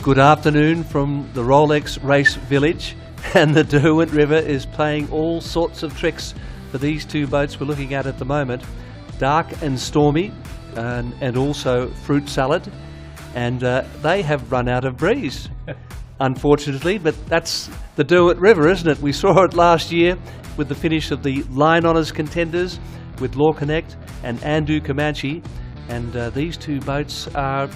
Good afternoon from the Rolex race village, and the Derwent River is playing all sorts of tricks for these two boats we're looking at the moment. Dark and stormy, and also fruit salad, and they have run out of breeze, unfortunately, but that's the Derwent River, isn't it? We saw it last year with the finish of the Line Honours contenders with Law Connect and Andu Comanche, and these two boats are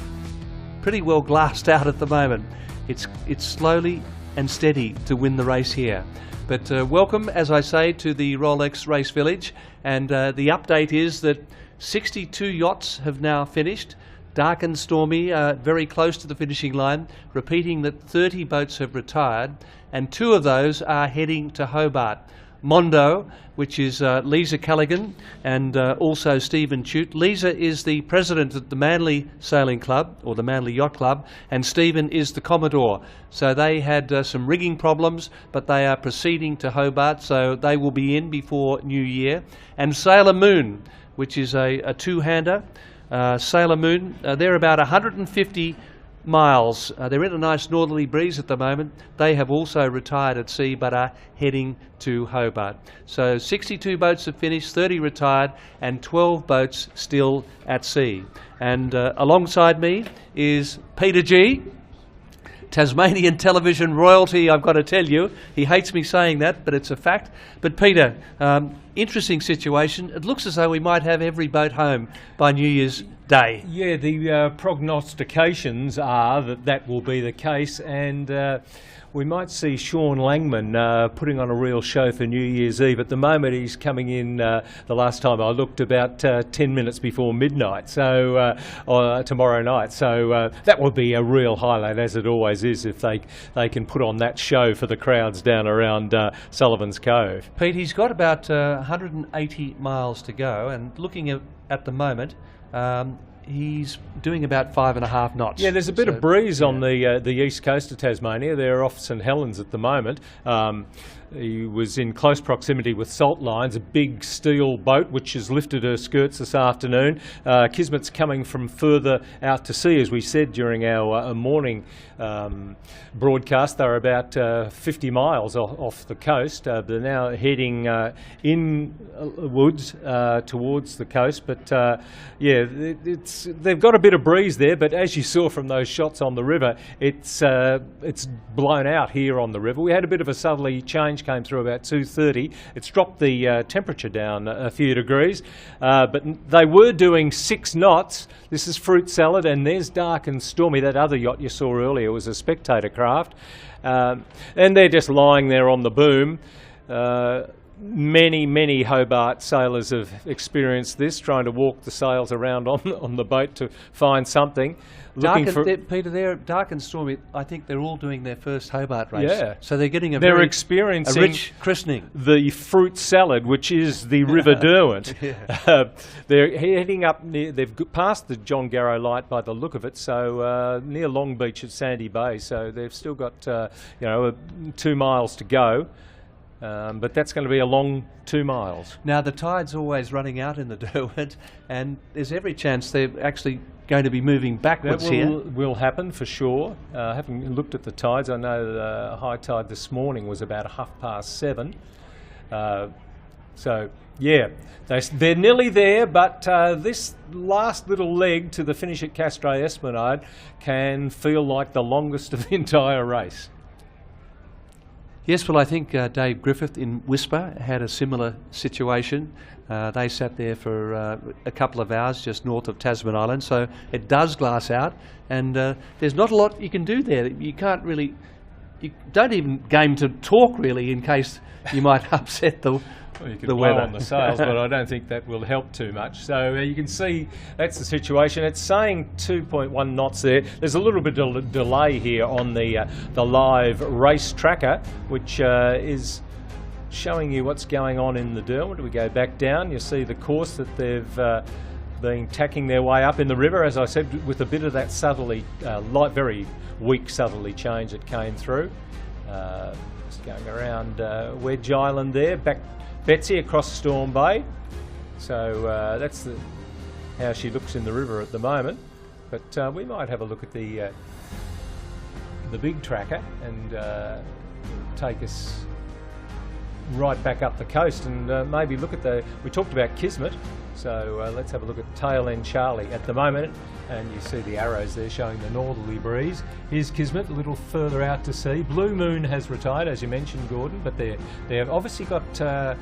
pretty well glassed out at the moment. It's slowly and steady to win the race here. But welcome, as I say, to the Rolex Race Village, and the update is that 62 yachts have now finished. Dark and stormy, very close to the finishing line, repeating that 30 boats have retired, and 2 of those are heading to Hobart. Mondo, which is Lisa Callaghan, and also Stephen Chute. Lisa is the president of the Manly Sailing Club, or the Manly Yacht Club, and Stephen is the Commodore. So they had some rigging problems, but they are proceeding to Hobart, so they will be in before New Year. And Sailor Moon, which is a two-hander. Sailor Moon, they're about 150 miles. They're in a nice northerly breeze at the moment. They have also retired at sea but are heading to Hobart. So 62 boats have finished, 30 retired, and 12 boats still at sea. And alongside me is Peter G., Tasmanian television royalty, I've got to tell you. He hates me saying that, but it's a fact. But Peter, interesting situation. It looks as though we might have every boat home by New Year's Day. Yeah, the prognostications are that will be the case, and we might see Sean Langman putting on a real show for New Year's Eve. At the moment he's coming in, the last time I looked, about 10 minutes before midnight, so tomorrow night. So that will be a real highlight, as it always is, if they can put on that show for the crowds down around Sullivan's Cove. Pete, he's got about 180 miles to go, and looking at the moment, he's doing about 5.5 knots. Yeah, there's a bit of breeze on the east coast of Tasmania. They're off St Helens at the moment. He was in close proximity with Salt Lines, a big steel boat which has lifted her skirts this afternoon. Kismet's coming from further out to sea, as we said during our morning broadcast. They're about 50 miles off the coast. They're now heading inwards towards the coast, but they've got a bit of breeze there. But as you saw from those shots on the river, it's blown out here on the river. We had a bit of a southerly change, came through about 2:30. It's dropped the temperature down a few degrees, but they were doing 6 knots. This is Fruit Salad, and there's Dark and Stormy. That other yacht you saw earlier was a spectator craft, and they're just lying there on the boom. Many Hobart sailors have experienced this, trying to walk the sails around on the boat to find something. Peter, they're Dark and Stormy. I think they're all doing their first Hobart race. Yeah. So they're getting a experiencing rich christening. The Fruit Salad, which is the River Derwent. They're heading up near. They've passed the John Garrow Light by the look of it. So near Long Beach at Sandy Bay. So they've still got 2 miles to go. But that's going to be a long 2 miles. Now, the tide's always running out in the Derwent, and there's every chance they're actually going to be moving backwards here. That will happen for sure. Having looked at the tides, I know the high tide this morning was about 7:30. So, yeah, they're nearly there, but this last little leg to the finish at Castro Esplanade can feel like the longest of the entire race. Yes, well, I think Dave Griffith in Whisper had a similar situation. They sat there for a couple of hours just north of Tasman Island, so it does glass out, and there's not a lot you can do there. You can't really, you don't even game to talk really, in case you might upset the Well, you could the blow weather on the sails, but I don't think that will help too much. So you can see that's the situation. It's saying 2.1 knots there. There's a little bit of delay here on the live race tracker, which is showing you what's going on in the Derwent. We go back down, you see the course that they've been tacking their way up in the river, as I said, with a bit of that southerly, very weak southerly change that came through. Just going around Wedge Island there, back Betsy across Storm Bay. So that's how she looks in the river at the moment. But we might have a look at the the big tracker and take us right back up the coast and maybe look at we talked about Kismet, so let's have a look at Tail End Charlie at the moment, and you see the arrows there showing the northerly breeze. Here's Kismet, a little further out to sea. Blue Moon has retired, as you mentioned, Gordon, but they've obviously got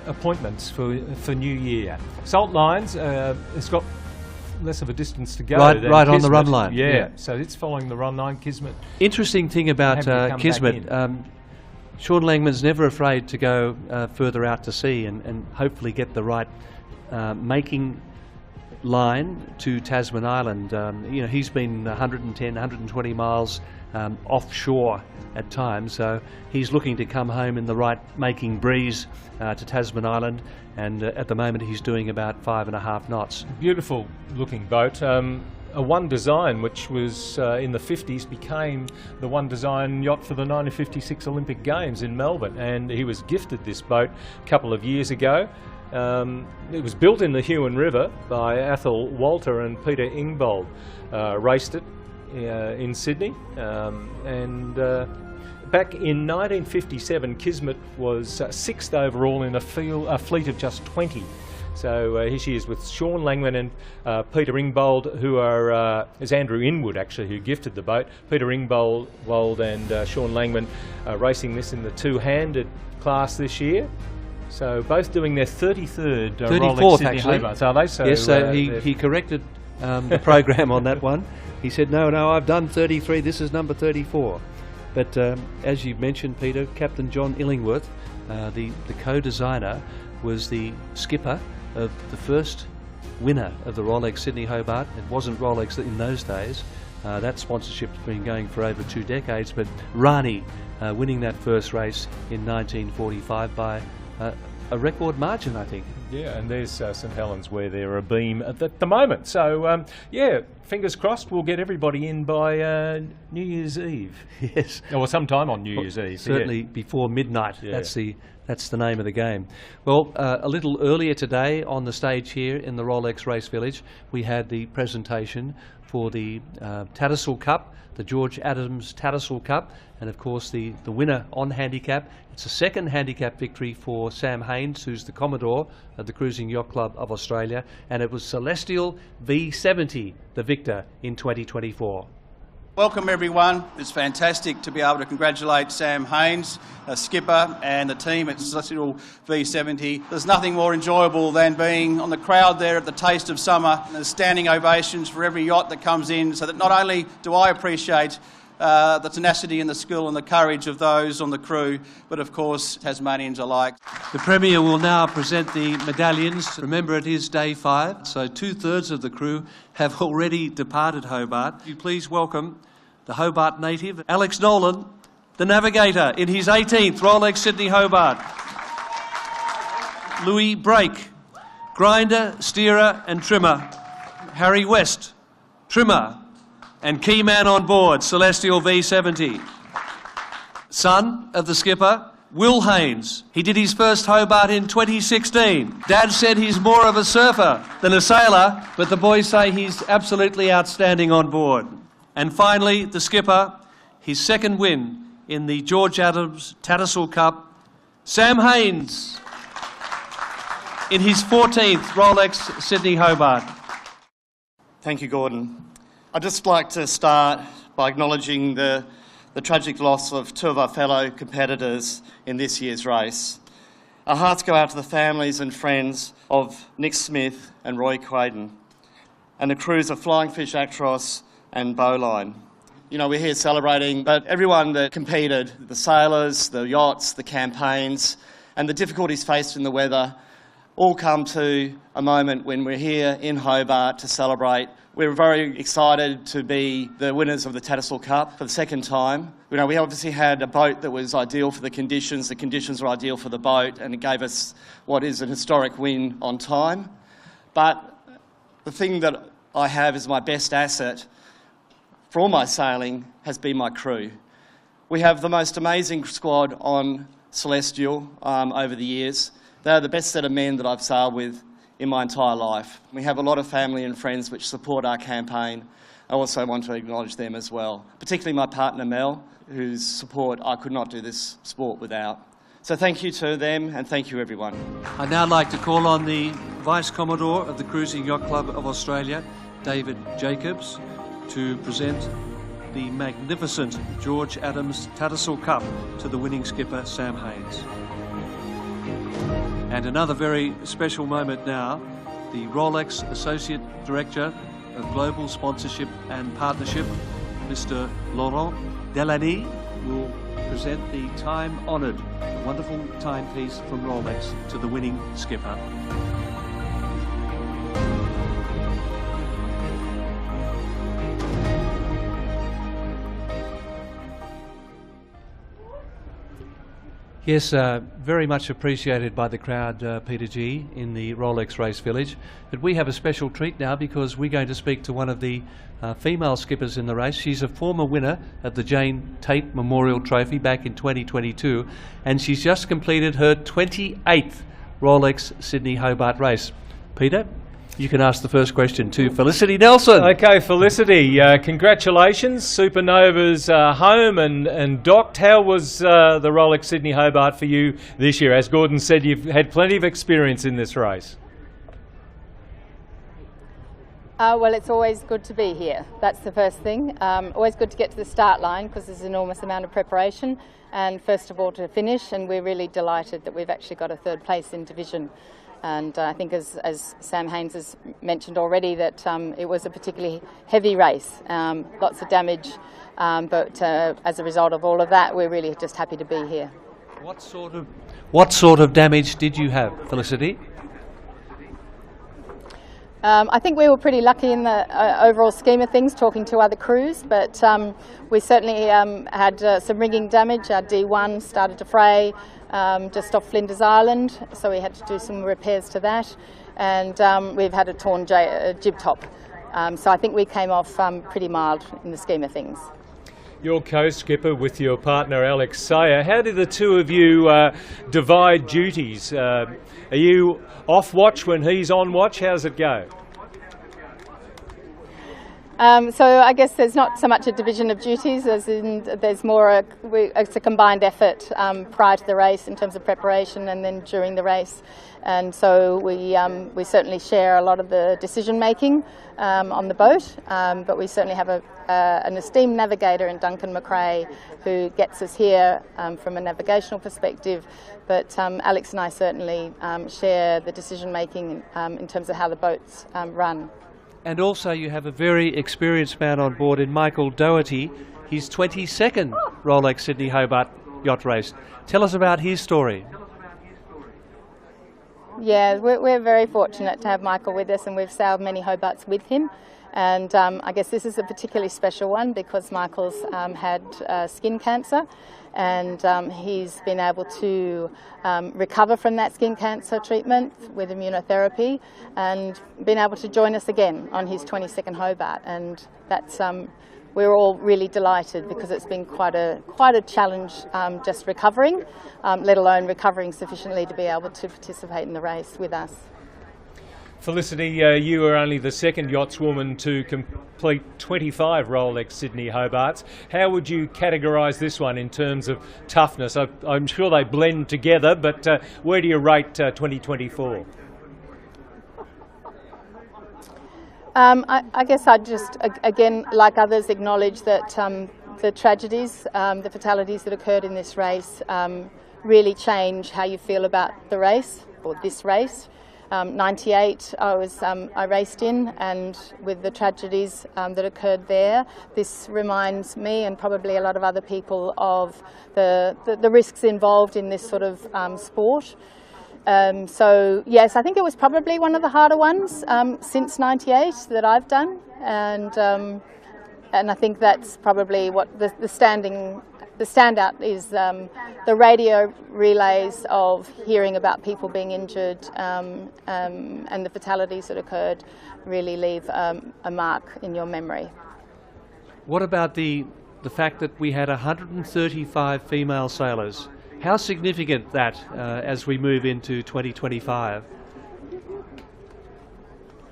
appointments for New Year. Salt Lines, it's got less of a distance to go. Right on the run line. Yeah, so it's following the run line. Kismet. Interesting thing about Kismet, Sean Langman's never afraid to go further out to sea and hopefully get the right making line to Tasman Island. He's been 110, 120 miles offshore at times, so he's looking to come home in the right making breeze to Tasman Island, and at the moment he's doing about 5.5 knots. Beautiful looking boat. A One Design, which was in the 50s, became the One Design yacht for the 1956 Olympic Games in Melbourne, and he was gifted this boat a couple of years ago. It was built in the Huon River by Athol Walter and Peter Ingbold. Raced it in Sydney, and back in 1957 Kismet was 6th overall in a fleet of just 20. So here she is with Sean Langman and Peter Ingbold, who is Andrew Inwood actually, who gifted the boat. Peter Ingbold and Sean Langman racing this in the two-handed class this year. So both doing their 33rd Rolex Sydney Hobart, are they? So, yes, so he corrected the program on that one. He said, no, I've done 33, this is number 34. But as you mentioned, Peter, Captain John Illingworth, the co-designer, was the skipper of the first winner of the Rolex Sydney Hobart. It wasn't Rolex in those days. That sponsorship's been going for over 2 decades, but Rani winning that first race in 1945 by a record margin, I think. Yeah, and there's St Helens where they're a beam at the moment. So, fingers crossed we'll get everybody in by New Year's Eve. Yes. Or sometime on New Year's Eve. Certainly before midnight. Yeah. That's the name of the game. Well, a little earlier today on the stage here in the Rolex Race Village, we had the presentation for the Tattersall Cup, the George Adams Tattersall Cup, and of course the winner on handicap. It's a second handicap victory for Sam Haynes, who's the Commodore of the Cruising Yacht Club of Australia, and it was Celestial V70, the victor in 2024. Welcome everyone. It's fantastic to be able to congratulate Sam Haynes, skipper, and the team at Celestial V70. There's nothing more enjoyable than being on the crowd there at the Taste of Summer. There's standing ovations for every yacht that comes in, so that not only do I appreciate the tenacity and the skill and the courage of those on the crew, but of course Tasmanians alike. The Premier will now present the medallions. Remember, it is day 5, so 2/3 of the crew have already departed Hobart. You please welcome the Hobart native, Alex Nolan, the navigator in his 18th Rolex Sydney Hobart. Louis Brake, grinder, steerer and trimmer. Harry West, trimmer and key man on board, Celestial V70. Son of the skipper, Will Haynes. He did his first Hobart in 2016. Dad said he's more of a surfer than a sailor, but the boys say he's absolutely outstanding on board. And finally, the skipper, his second win in the George Adams Tattersall Cup, Sam Haynes, in his 14th Rolex Sydney Hobart. Thank you, Gordon. I'd just like to start by acknowledging the tragic loss of 2 of our fellow competitors in this year's race. Our hearts go out to the families and friends of Nick Smith and Roy Quaden, and the crews of Flying Fish Actros and Bowline. You know, we're here celebrating, but everyone that competed, the sailors, the yachts, the campaigns, and the difficulties faced in the weather, all come to a moment when we're here in Hobart to celebrate. We're very excited to be the winners of the Tattersall Cup for the second time. You know, we obviously had a boat that was ideal for the conditions were ideal for the boat, and it gave us what is an historic win on time. But the thing that I have as my best asset for all my sailing has been my crew. We have the most amazing squad on Celestial over the years. They're the best set of men that I've sailed with in my entire life. We have a lot of family and friends which support our campaign, I also want to acknowledge them as well, particularly my partner Mel, whose support I could not do this sport without. So thank you to them, and thank you everyone. I'd now like to call on the Vice Commodore of the Cruising Yacht Club of Australia, David Jacobs, to present the magnificent George Adams Tattersall Cup to the winning skipper Sam Haines. And another very special moment now, the Rolex Associate Director of Global Sponsorship and Partnership, Mr. Laurent Delaney, will present the time-honoured, wonderful timepiece from Rolex to the winning skipper. Yes, very much appreciated by the crowd, Peter G, in the Rolex Race Village. But we have a special treat now because we're going to speak to one of the female skippers in the race. She's a former winner of the Jane Tate Memorial Trophy back in 2022, and she's just completed her 28th Rolex Sydney Hobart race. Peter, you can ask the first question to Felicity Nelson. Okay, Felicity, congratulations. Supernova's home and docked. How was the Rolex Sydney Hobart for you this year? As Gordon said, you've had plenty of experience in this race. Well, it's always good to be here. That's the first thing. Always good to get to the start line because there's an enormous amount of preparation, and first of all to finish, and we're really delighted that we've actually got a third place in division. And I think as Sam Haines has mentioned already, that it was a particularly heavy race, lots of damage, but as a result of all of that, we're really just happy to be here. What sort of damage did you have, Felicity? I think we were pretty lucky in the overall scheme of things, talking to other crews, but we certainly had some rigging damage. Our D1 started to fray just off Flinders Island, so we had to do some repairs to that, and we've had a torn jib top. So I think we came off pretty mild in the scheme of things. Your co-skipper with your partner Alex Sayer, how did the two of you divide duties? Are you off watch when he's on watch? How's it go? So I guess there's not so much a division of duties, as in there's more it's a combined effort prior to the race in terms of preparation and then during the race. And so we certainly share a lot of the decision making on the boat, but we certainly have an esteemed navigator in Duncan McRae who gets us here from a navigational perspective, but Alex and I certainly share the decision making in terms of how the boats run. And also you have a very experienced man on board in Michael Doherty, his 22nd Rolex Sydney Hobart yacht race. Tell us about his story. Yeah, we're very fortunate to have Michael with us, and we've sailed many Hobarts with him. And I guess this is a particularly special one because Michael's had skin cancer, and he's been able to recover from that skin cancer treatment with immunotherapy and been able to join us again on his 22nd Hobart. And that's we're all really delighted because it's been quite a challenge just recovering, let alone recovering sufficiently to be able to participate in the race with us. Felicity, you are only the second yachtswoman to complete 25 Rolex Sydney Hobarts. How would you categorise this one in terms of toughness? I'm sure they blend together, but where do you rate 2024? I guess I'd just, again, like others, acknowledge that the tragedies, the fatalities that occurred in this race really change how you feel about the race, or this race. 98 I raced in, and with the tragedies that occurred there, this reminds me and probably a lot of other people of the risks involved in this sort of sport. So yes, I think it was probably one of the harder ones since 98 that I've done, and I think that's probably what the standout is. The radio relays of hearing about people being injured and the fatalities that occurred really leave a mark in your memory. What about the fact that we had 135 female sailors? How significant that as we move into 2025?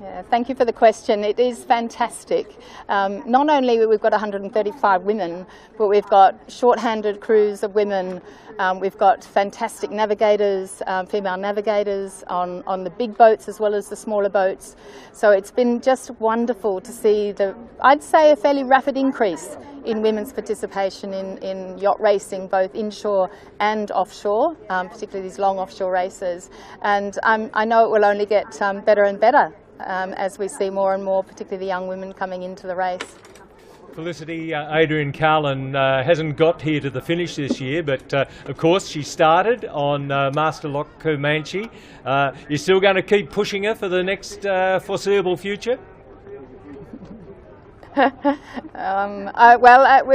Yeah, thank you for the question. It is fantastic. Not only we've got 135 women, but we've got short-handed crews of women. We've got fantastic navigators, female navigators on the big boats as well as the smaller boats. So it's been just wonderful to see I'd say a fairly rapid increase in women's participation in yacht racing, both inshore and offshore, particularly these long offshore races. And I know it will only get better and better as we see more and more, particularly the young women coming into the race. Felicity, Adrian Carlin hasn't got here to the finish this year, but of course she started on Master Lock Comanche. You're still going to keep pushing her for the next foreseeable future? We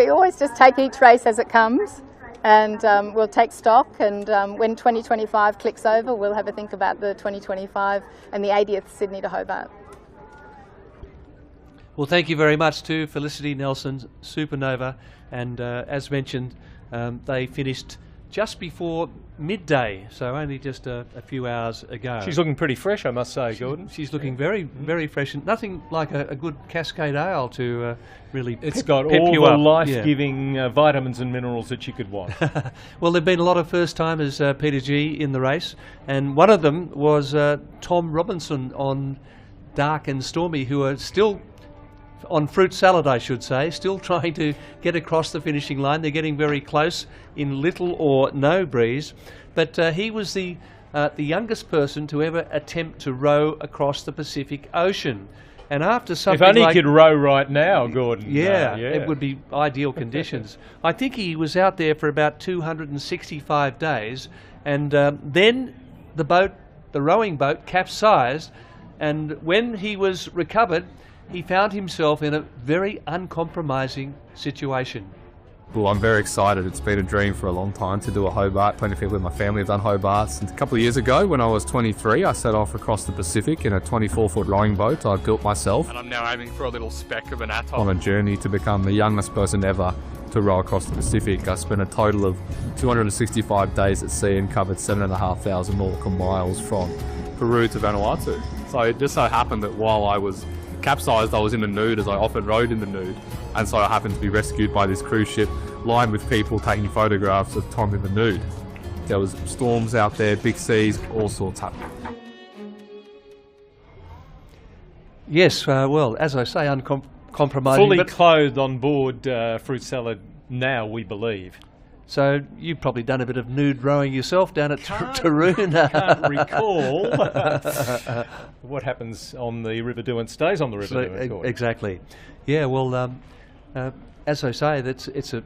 always just take each race as it comes, and we'll take stock, and when 2025 clicks over, we'll have a think about the 2025 and the 80th Sydney to Hobart. Well, thank you very much to Felicity Nelson, Supernova, and as mentioned, they finished just before midday, so only just a few hours ago. She's looking pretty fresh, I must say, Gordon. She's looking very, very fresh, and nothing like a good Cascade Ale to really It's pep got you all the up. life-giving vitamins and minerals that you could want. Well, there have been a lot of first-timers, Peter G, in the race, and one of them was Tom Robinson on Dark and Stormy, who are still on Fruit Salad, I should say, still trying to get across the finishing line. They're getting very close in little or no breeze, but he was the youngest person to ever attempt to row across the Pacific Ocean. And after something if only like, he could row right now, Gordon. yeah, it would be ideal conditions. I think he was out there for about 265 days, and then the rowing boat capsized, and when he was recovered, he found himself in a very uncompromising situation. Well, I'm very excited. It's been a dream for a long time to do a Hobart. Plenty of people in my family have done Hobarts. And a couple of years ago, when I was 23, I set off across the Pacific in a 24-foot rowing boat I built myself. And I'm now aiming for a little speck of an atoll. On a journey to become the youngest person ever to row across the Pacific. I spent a total of 265 days at sea and covered 7,500 nautical miles from Peru to Vanuatu. So it just so happened that while I was capsized, I was in the nude, as I often rode in the nude, and so I happened to be rescued by this cruise ship lined with people taking photographs of Tom in the nude. There was storms out there, big seas, all sorts happening. Yes, well, as I say, uncompromising. Fully clothed on board Fruit Salad now, we believe. So you've probably done a bit of nude rowing yourself down at Taroona. Can't recall what happens on the River Derwent stays on the River Derwent. Exactly. Yeah, well, as I say, it's a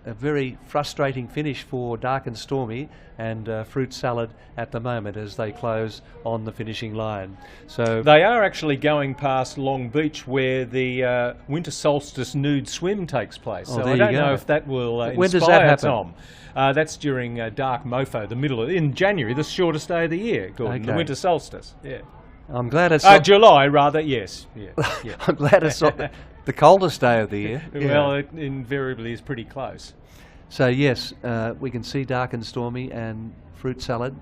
very frustrating finish for Dark and Stormy and Fruit Salad at the moment as they close on the finishing line. So they are actually going past Long Beach where the winter solstice nude swim takes place. So I don't know if that will when does that happen? Tom. That's during Dark Mofo, in January, the shortest day of the year, Gordon, the winter solstice. Yeah. I'm glad it's July, rather. Yes. Yeah. I'm glad it's not the coldest day of the year. Well, it invariably is pretty close. So yes, we can see Dark and Stormy and Fruit Salad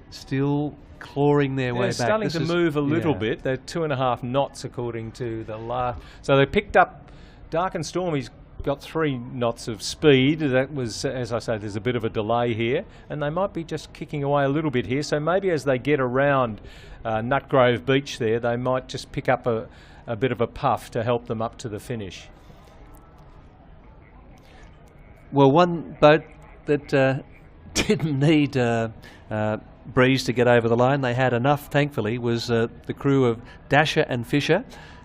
still clawing their way back. They're starting to move a little bit. They're 2.5 knots according to the last. So they picked up. Dark and Stormy's got 3 knots of speed. That was, as I say, there's a bit of a delay here, and they might be just kicking away a little bit here. So maybe as they get around Nutgrove Beach there, they might just pick up a bit of a puff to help them up to the finish. Well, one boat that didn't need breeze to get over the line, they had enough, thankfully, was the crew of Dasher and Fisher,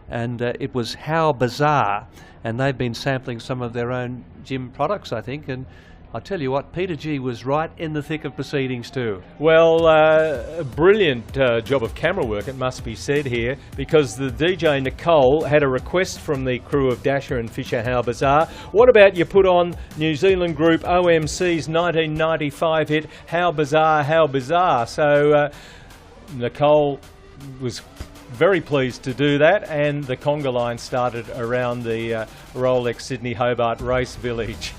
and it was How Bizarre, and they've been sampling some of their own gym products, I think, and I'll tell you what, Peter G was right in the thick of proceedings too. Well, a brilliant job of camera work, it must be said here, because the DJ Nicole had a request from the crew of Dasher and Fisher How Bizarre. What about you put on New Zealand group OMC's 1995 hit How Bizarre, How Bizarre? So Nicole was very pleased to do that, and the conga line started around the Rolex Sydney Hobart Race Village.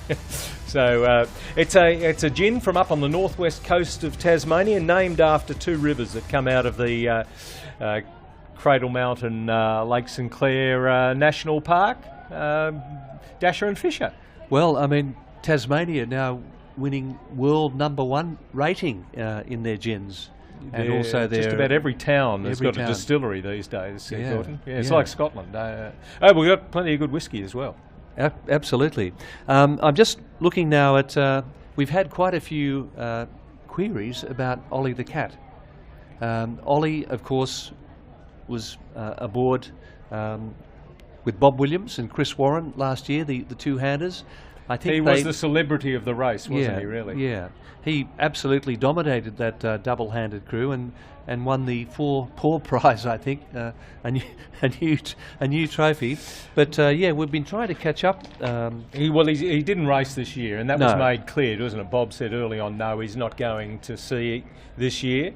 So it's a gin from up on the northwest coast of Tasmania, named after 2 rivers that come out of the Cradle Mountain Lake Sinclair National Park, Dasher and Fisher. Well, I mean, Tasmania now winning world #1 rating in their gins. And also just about every town has got a distillery these days, Gordon. Yeah, it's like Scotland. We've got plenty of good whiskey as well. Absolutely. I'm just looking now at, we've had quite a few queries about Ollie the cat. Ollie, of course, was aboard with Bob Williams and Chris Warren last year, the two-handers. I think he was the celebrity of the race, wasn't he, really? Yeah. He absolutely dominated that double-handed crew and won the Paw Prize, I think, a new trophy. But we've been trying to catch up. He didn't race this year, and that was made clear, wasn't it? Bob said early on, no, he's not going to see this year.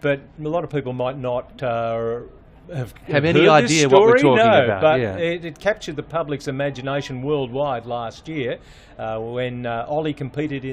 But a lot of people might not have any idea what we're talking about. But it captured the public's imagination worldwide last year when Ollie competed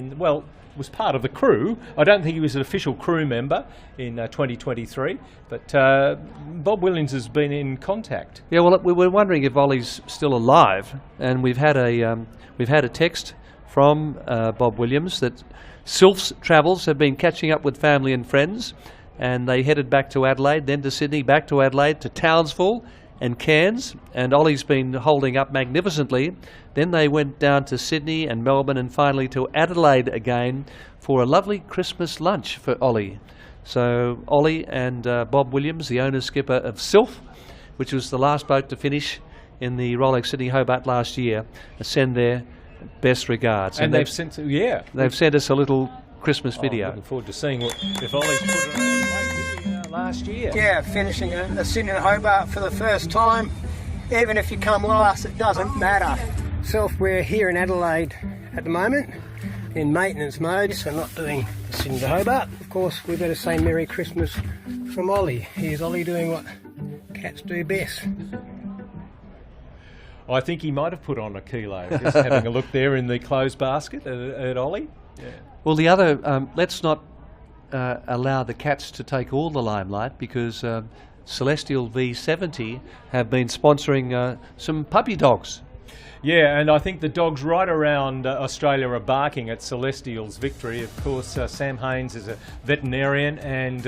was part of the crew. I don't think he was an official crew member in 2023, but Bob Williams has been in contact. Yeah, well, we were wondering if Ollie's still alive, and we've had a text from Bob Williams that Sylph's travels have been catching up with family and friends, and they headed back to Adelaide, then to Sydney, back to Adelaide, to Townsville and Cairns, and Ollie's been holding up magnificently. Then they went down to Sydney and Melbourne and finally to Adelaide again for a lovely Christmas lunch for Ollie. So Ollie and Bob Williams, the owner-skipper of Sylph, which was the last boat to finish in the Rolex Sydney Hobart last year, send their best regards. And they've sent us a little Christmas video. Looking forward to seeing if Ollie's put it on last year. Yeah, finishing a Sydney Hobart for the first time. Even if you come last, it doesn't matter. We're here in Adelaide at the moment in maintenance mode, so not doing the Sydney Hobart. Of course, we better say Merry Christmas from Ollie. Here's Ollie doing what cats do best. I think he might have put on a kilo, just having a look there in the clothes basket at Ollie. Yeah. Well, the other, let's not allow the cats to take all the limelight, because Celestial V70 have been sponsoring some puppy dogs. Yeah, and I think the dogs right around Australia are barking at Celestial's victory. Of course, Sam Haynes is a veterinarian, and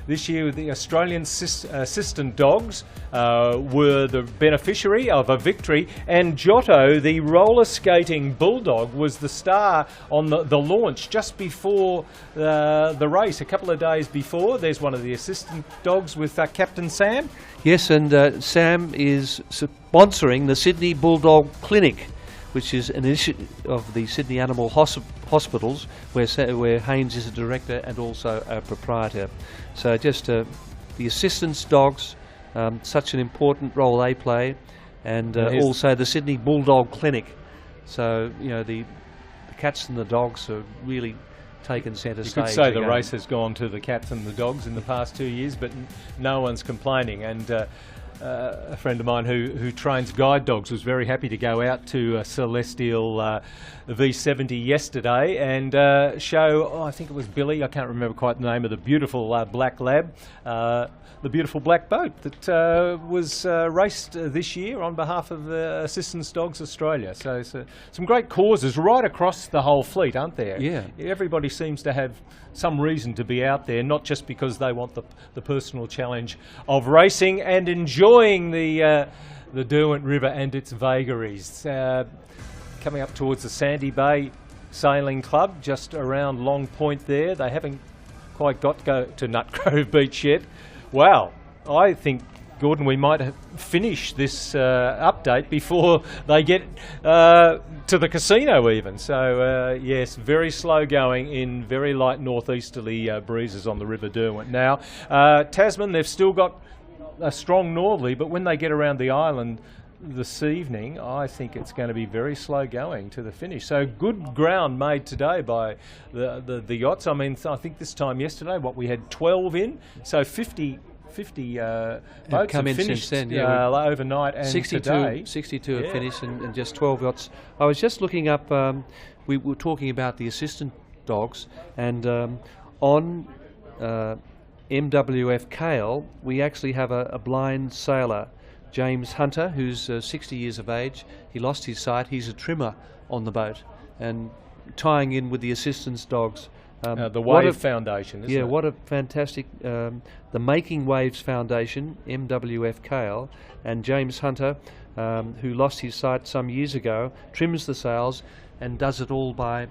this year the Australian assistant dogs were the beneficiary of a victory, and Giotto, the roller skating bulldog, was the star on the launch just before the race, a couple of days before. There's one of the assistant dogs with Captain Sam. Yes, and Sam is sponsoring the Sydney Bulldog Clinic, which is an initiative of the Sydney Animal Hospitals, where Haynes is a director and also a proprietor. So just the assistance dogs, such an important role they play, and also the Sydney Bulldog Clinic. So, you know, the cats and the dogs are really taken centre stage. You could say the race has gone to the cats and the dogs in the past 2 years, but no one's complaining. And a friend of mine who trains guide dogs was very happy to go out to Celestial V70 yesterday and show, I think it was Billy, I can't remember quite the name of the beautiful black lab, the beautiful black boat that was raced this year on behalf of Assistance Dogs Australia. So some great causes right across the whole fleet, aren't there? Yeah. Everybody seems to have some reason to be out there, not just because they want the personal challenge of racing and enjoying the Derwent River and its vagaries. Coming up towards the Sandy Bay Sailing Club, just around Long Point there. They haven't quite got to go to Nutgrove Beach yet. Wow, I think, Gordon, we might have finished this update before they get to the casino even. So, yes, very slow going in very light northeasterly breezes on the River Derwent. Now, Tasman, they've still got a strong northerly, but when they get around the island this evening, I think it's going to be very slow going to the finish. So good ground made today by the yachts. I mean, I think this time yesterday, we had 12 in, so 50 boats come have in finished since then, overnight, and 62 have finished and just 12 yachts. I was just looking up, we were talking about the assistant dogs, and on MWF Kale, we actually have a blind sailor, James Hunter, who's 60 years of age. He lost his sight. He's a trimmer on the boat and tying in with the assistance dogs. The Wave Foundation, isn't it? Yeah, what a fantastic... the Making Waves Foundation, MWF Kale, and James Hunter, who lost his sight some years ago, trims the sails and does it all by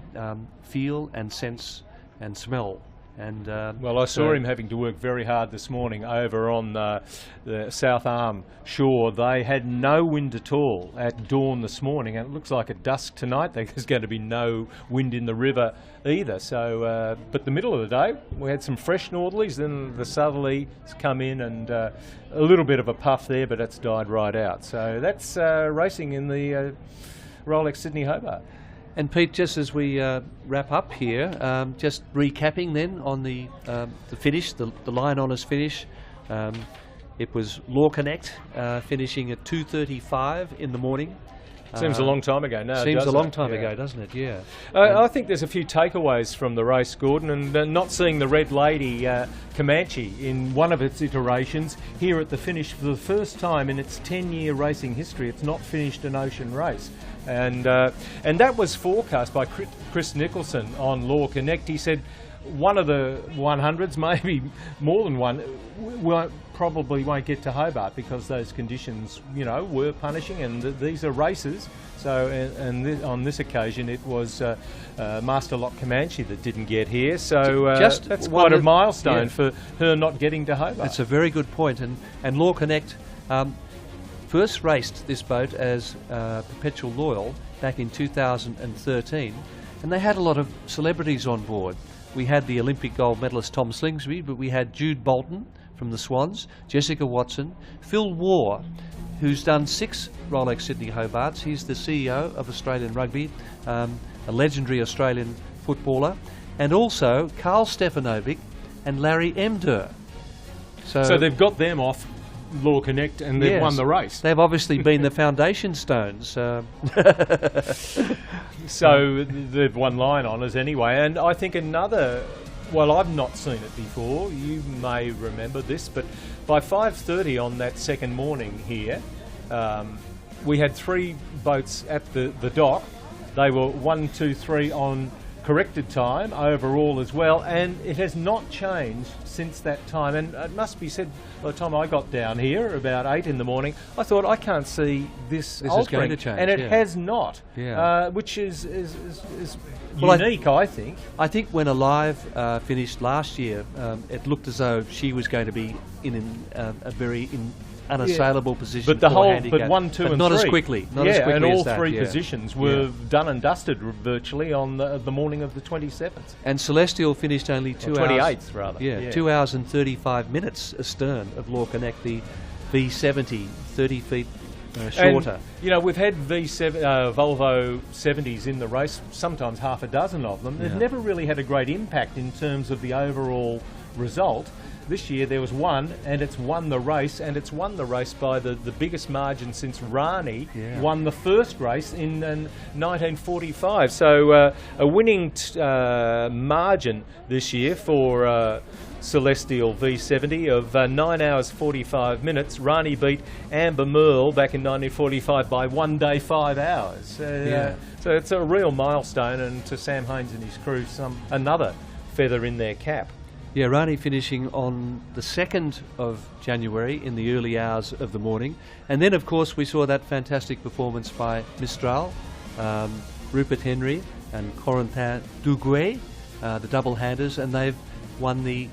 feel and sense and smell. And well, I saw him having to work very hard this morning over on the South Arm shore. They had no wind at all at dawn this morning, and it looks like at dusk tonight there's going to be no wind in the river either. So, but the middle of the day we had some fresh northerlies, then the southerly has come in, and a little bit of a puff there, but it's died right out. So that's racing in the Rolex Sydney Hobart. And Pete, just as we wrap up here, just recapping then on the finish, the line honours finish. It was Law Connect finishing at 2:35 in the morning. Seems a long time ago now. Seems a long time ago, doesn't it? Yeah. I think there's a few takeaways from the race, Gordon, and not seeing the Red Lady Comanche in one of its iterations here at the finish for the first time in its 10-year racing history. It's not finished an ocean race. And that was forecast by Chris Nicholson on Law Connect. He said one of the 100s, maybe more than one, probably won't get to Hobart because those conditions, were punishing, and these are races. So, on this occasion, it was Master Lock Comanche that didn't get here. So that's quite a milestone for her not getting to Hobart. That's a very good point. And Law Connect first raced this boat as Perpetual Loyal back in 2013, and they had a lot of celebrities on board. We had the Olympic gold medalist Tom Slingsby, but we had Jude Bolton from the Swans, Jessica Watson, Phil Waugh, who's done 6 Rolex Sydney Hobarts. He's the CEO of Australian Rugby, a legendary Australian footballer, and also Carl Stefanovic and Larry Emdur. So they've got them off Law Connect, and they've won the race. They've obviously been the foundation stones. So they've won line honours anyway. And I think another, well, I've not seen it before, you may remember this, but by 5:30 on that second morning here, we had 3 boats at the dock. They were 1, 2, 3 on corrected time overall as well, and it has not changed since that time. And it must be said, by the time I got down here about 8 in the morning, I thought, I can't see this altering, is going to change, and it has not, which is unique, I think. I think when Alive finished last year, it looked as though she was going to be in a very unassailable position. But the for whole, handicap, but 1, 2, and not 3. as quickly. Not as quickly and all as that, 3 positions were done and dusted virtually on the morning of the 27th. And Celestial finished only 2 hours. 28th, rather. Yeah, 2 hours and 35 minutes astern of Law Connect, the V70, 30 feet shorter. And, we've had Volvo 70s in the race, sometimes half a dozen of them. They've never really had a great impact in terms of the overall result. This year there was one, and it's won the race, and it's won the race by the biggest margin since Rani won the first race in 1945. So a winning margin this year for Celestial V70 of 9 hours 45 minutes. Rani beat Amber Merle back in 1945 by 1 day 5 hours. So it's a real milestone, and to Sam Haynes and his crew, another feather in their cap. Yeah, Rani finishing on the 2nd of January in the early hours of the morning. And then, of course, we saw that fantastic performance by Mistral, Rupert Henry and Corentin Duguay, the double-handers, and they've won the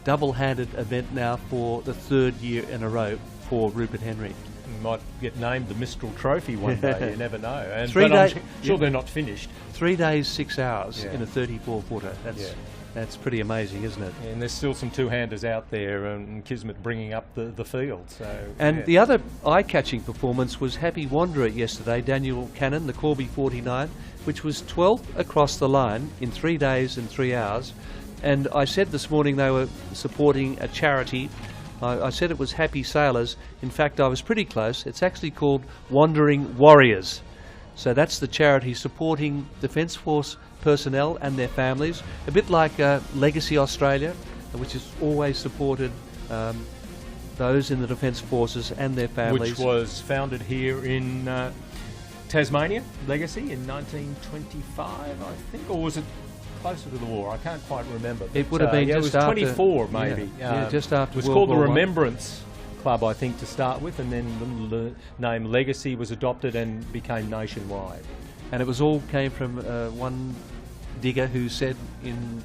double-handed event now for the 3rd year in a row for Rupert Henry. Might get named the Mistral Trophy one day, you never know. And 3 days, I'm sure they're not finished. 3 days, 6 hours in a 34-footer. That's pretty amazing, isn't it? And there's still some two-handers out there, and Kismet bringing up the field. And the other eye-catching performance was Happy Wanderer yesterday, Daniel Cannon, the Corby 49, which was 12th across the line in 3 days and 3 hours. And I said this morning they were supporting a charity. I said it was Happy Sailors. In fact, I was pretty close. It's actually called Wandering Warriors. So that's the charity supporting Defence Force personnel and their families, a bit like Legacy Australia which has always supported those in the Defence Forces and their families. Which was founded here in Tasmania, Legacy, in 1925, I think, or was it closer to the war? I can't quite remember. It would have been yeah, just it was after, 24, maybe. Yeah, just after. It was World called the War I. Remembrance Club, I think, to start with, and then the name Legacy was adopted and became nationwide. And it was all came from one digger who said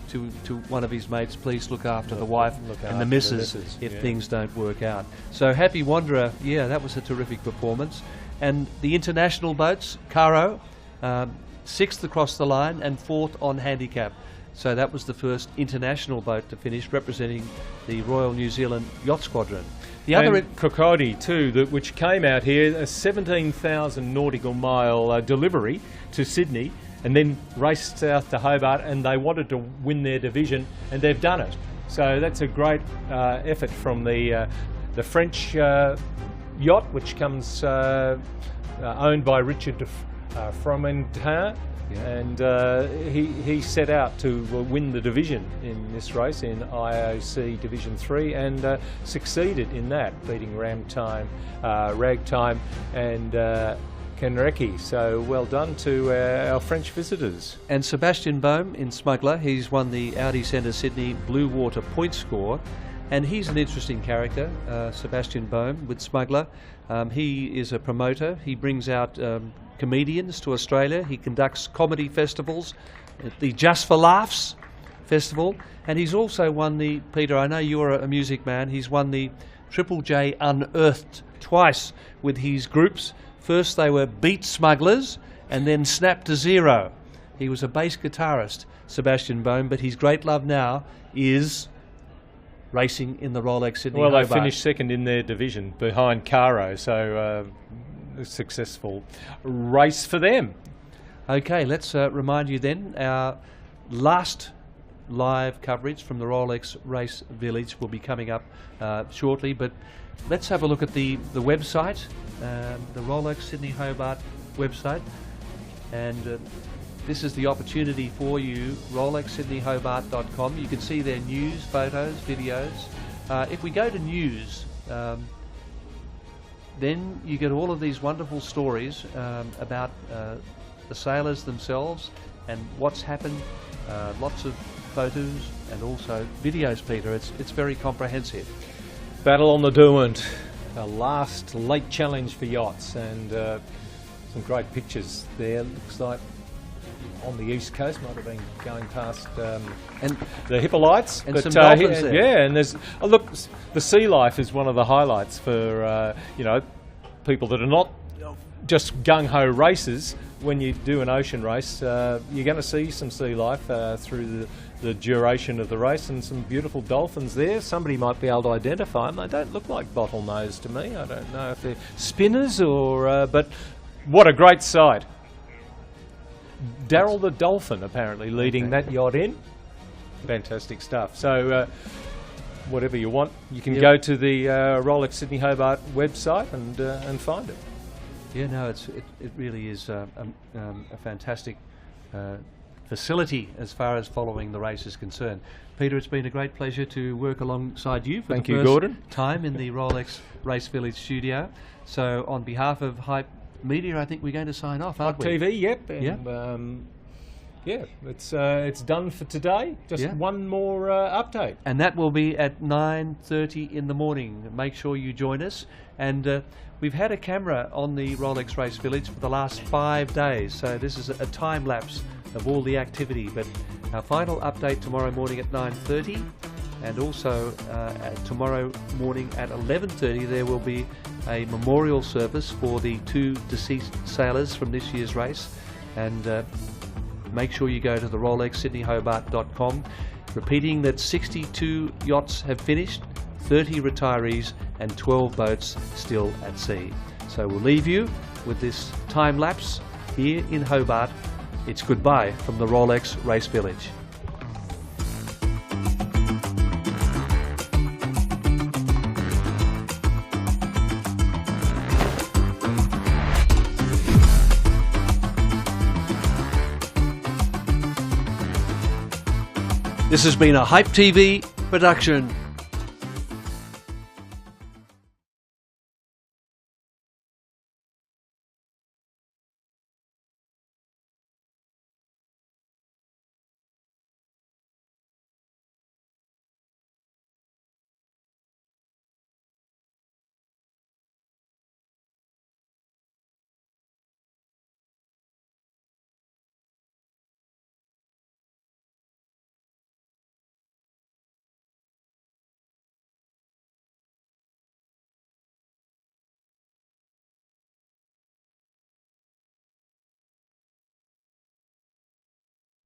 to one of his mates, please look after the wife and the missus if things don't work out. So Happy Wanderer, yeah, that was a terrific performance. And the international boats, Caro, 6th across the line and 4th on handicap. So that was the first international boat to finish, representing the Royal New Zealand Yacht Squadron. The other Kokodi too, which came out here, a 17,000 nautical mile delivery to Sydney, and then raced south to Hobart, and they wanted to win their division, and they've done it. So that's a great effort from the French yacht, which comes owned by Richard Fromentin. Yeah. And he set out to win the division in this race in IOC Division 3 and succeeded in that, beating Ragtime and Kenrecki. So well done to our French visitors. And Sebastian Boehm in Smuggler, he's won the Audi Centre Sydney Blue Water point score. And he's an interesting character, Sebastian Boehm with Smuggler. He is a promoter. He brings out comedians to Australia. He conducts comedy festivals, the Just for Laughs festival, and he's also won the, Peter, I know you're a music man, he's won the Triple J Unearthed twice with his groups. First they were Beat Smugglers and then Snap to Zero. He was a bass guitarist, Sebastian Boehm, but his great love now is racing in the Rolex Sydney Well, Hobart. they finished second in their division behind Caro, so a successful race for them. Okay, let's remind you then, our last live coverage from the Rolex Race Village will be coming up shortly, but let's have a look at the website, the Rolex Sydney Hobart website, and this is the opportunity for you, rolexsydneyhobart.com. You can see their news, photos, videos. If we go to news, then you get all of these wonderful stories about the sailors themselves and what's happened, lots of photos and also videos, Peter. It's very comprehensive. Battle on the Derwent, a last late challenge for yachts, and some great pictures there. Looks like on the east coast, might have been going past and the Hippolytes. And some dolphins there. Yeah, and there's look, the sea life is one of the highlights for people that are not just gung-ho racers. When you do an ocean race, you're going to see some sea life through the duration of the race, and some beautiful dolphins there. Somebody might be able to identify them. They don't look like bottlenose to me. I don't know if they're spinners or... but what a great sight. Daryl the Dolphin apparently leading that yacht in. Fantastic stuff. So whatever you want, you can go to the Rolex Sydney Hobart website and find it. Yeah, no, it really is a fantastic facility as far as following the race is concerned. Peter, it's been a great pleasure to work alongside you for Thank the you, first Gordon. time in the Rolex Race Village studio. So on behalf of Hype Media, I think we're going to sign off, aren't we? TV, yep. And, it's done for today. Just one more update. And that will be at 9:30 in the morning. Make sure you join us. And we've had a camera on the Rolex Race Village for the last 5 days. So this is a time lapse of all the activity. But our final update tomorrow morning at 9:30. And also tomorrow morning at 11:30 there will be a memorial service for the 2 deceased sailors from this year's race. And make sure you go to the rolexsydneyhobart.com, repeating that 62 yachts have finished, 30 retirees and 12 boats still at sea. So we'll leave you with this time lapse here in Hobart. It's goodbye from the Rolex Race Village. This has been a Hype TV production.